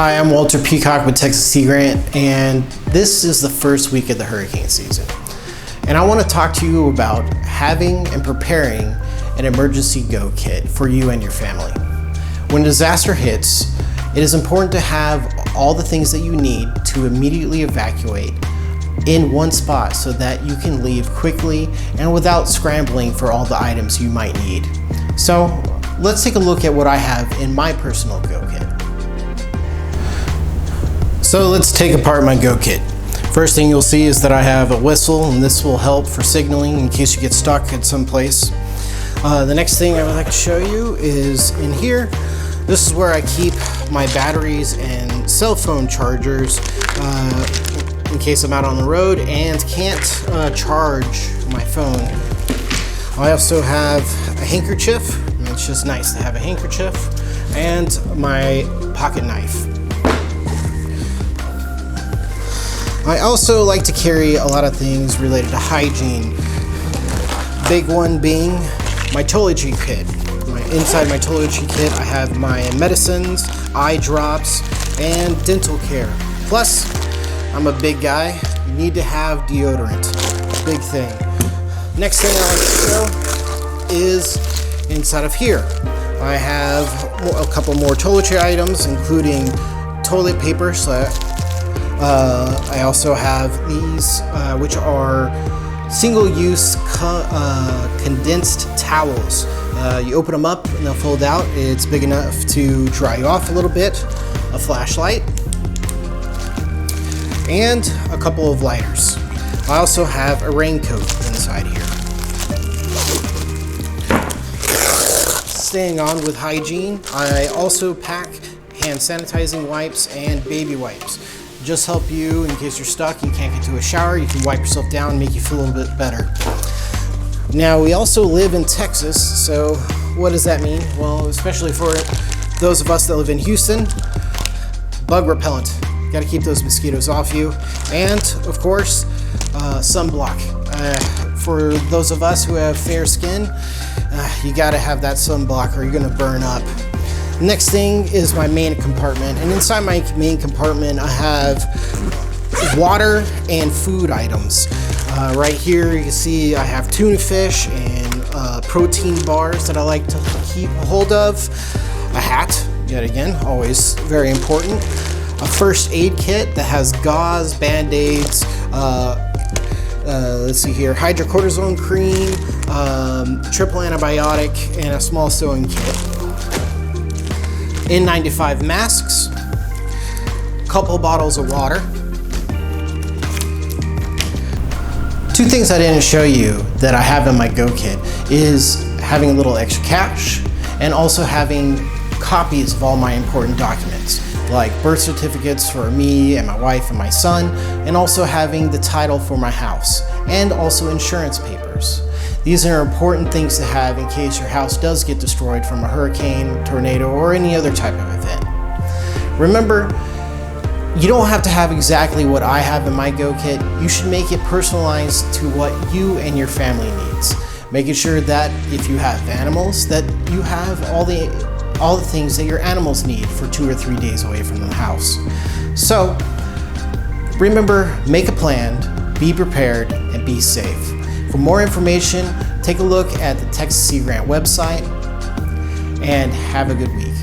Hi, I'm Walter Peacock with Texas Sea Grant, and this is the first week of the hurricane season. And I want to talk to you about having and preparing an emergency go kit for you and your family. When a disaster hits, it is important to have all the things that you need to immediately evacuate in one spot so that you can leave quickly and without scrambling for all the items you might need. So let's take a look at what I have in my personal go kit. So let's take apart my go kit. First thing you'll see is that I have a whistle, and this will help for signaling in case you get stuck at some place. The next thing I would like to show you is in here. This is where I keep my batteries and cell phone chargers in case I'm out on the road and can't charge my phone. I also have a handkerchief. It's just nice to have a handkerchief, and my pocket knife. I also like to carry a lot of things related to hygiene. Big one being my toiletry kit. Inside my toiletry kit, I have my medicines, eye drops, and dental care. Plus, I'm a big guy. You need to have deodorant. Big thing. Next thing I like to show is inside of here. I have a couple more toiletry items, including toilet paper. I also have these, which are single-use condensed towels. You open them up and they'll fold out. It's big enough to dry you off a little bit. A flashlight, and a couple of lighters. I also have a raincoat inside here. Staying on with hygiene, I also pack hand sanitizing wipes and baby wipes. Just help you in case you're stuck and can't get to a shower. You can wipe yourself down and make you feel a little bit better. Now, we also live in Texas, so what does that mean? Well, especially for those of us that live in Houston, bug repellent. You gotta keep those mosquitoes off you. And of course, sunblock. For those of us who have fair skin, you gotta have that sunblock or you're gonna burn up. Next thing is my main compartment, and inside my main compartment I have water and food items. Right here you can see I have tuna fish and protein bars that I like to keep a hold of. A hat, yet again, always very important. A first aid kit that has gauze, band-aids, let's see here, hydrocortisone cream, triple antibiotic, and a small sewing kit. N95 masks, couple bottles of water. Two things I didn't show you that I have in my go kit is having a little extra cash and also having copies of all my important documents, like birth certificates for me and my wife and my son, and also having the title for my house, and also insurance papers. These are important things to have in case your house does get destroyed from a hurricane, tornado, or any other type of event. Remember, you don't have to have exactly what I have in my go kit. You should make it personalized to what you and your family needs. Making sure that if you have animals, that you have all the things that your animals need for 2 or 3 days away from the house. So remember, make a plan, be prepared, and be safe. For more information, take a look at the Texas Sea Grant website, and have a good week.